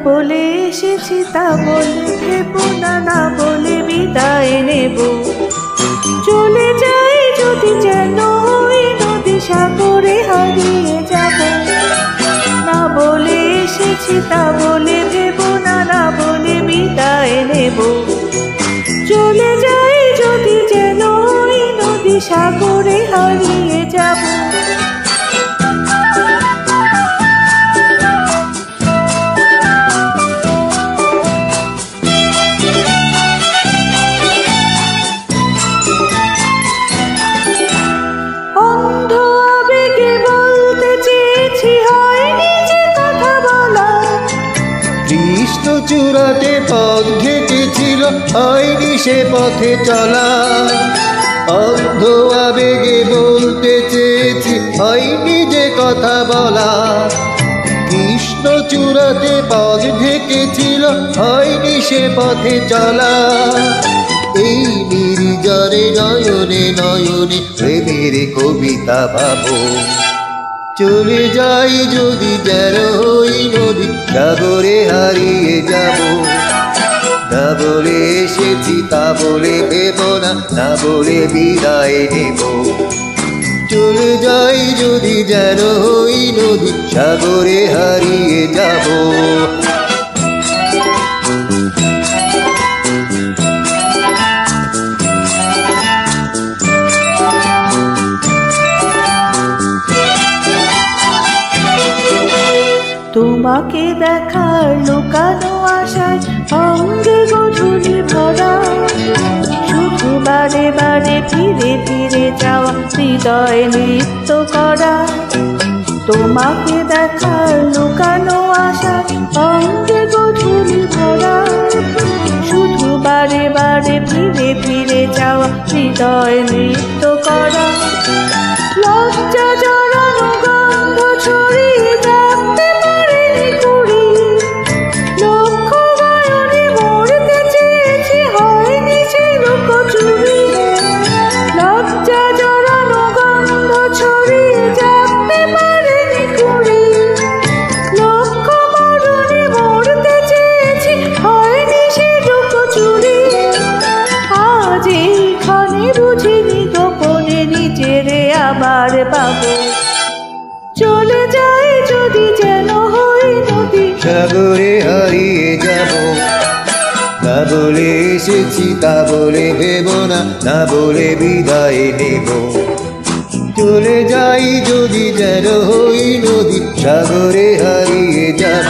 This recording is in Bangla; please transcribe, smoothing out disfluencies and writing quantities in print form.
বলে এসেছি তা বলে ভেবো না, না বলে বিদায় নেব। চলে যাই যদি যেন ওই নদী সাগরে হারিয়ে যাব। না বলে এসেছি তা বলে ভেবো না, না বলে বিদায় নেব। চলে যাই যদি যেন ওই নদী সাগরে হারিয়ে যাব। অন্ধ আবেগে বলতে চেয়েছি, হয়নি যে কথা বলা। কৃষ্ণচূড়াতে পথ ঘেঁটেছিল, হয়নি সে পথে চলা। অন্ধ আবেগে বলতে চেয়েছি, হয়নি যে কথা বলা। কৃষ্ণচূড়াতে পথ ঢেকেছিল, হয়নি সে পথে চলা। এই নির্জরে নয়নে নয়নে প্রেমের কবিতা ভাবো। চলে যাই যদি যেন ওই নদী সাগরে হারিয়ে যাব। না বলে এসেছি তা বলে ভেবো না, না বলে বিদায় নেব। চলে যাই যদি যেন ওই নদী সাগরে হারিয়ে যাব। তোমাকে দেখার লুকানো আশায় অঙ্গে গধূলি ভরা। শুধু বারে বারে ফিরে ফিরে যাওয়া, হৃদয় নৃত্য করা। তোমাকে দেখার লুকানো আশায় অঙ্গে গধূলি ভরা। শুধু বারে বারে ফিরে ফিরে যাওয়া, হৃদয় নৃত্য করা। লজ্জা জড়ানো গন্ধ ছড়িয়ে যাবে আবার পাবো। চলে যাই যদি যেন ওই নদী সাগরে হারিয়ে যাব। না বলে এসেছি তা বলে ভেবো না, না বলে বিদায় নেব। চলে যাই যদি যেন ওই নদী সাগরে হারিয়ে যাব।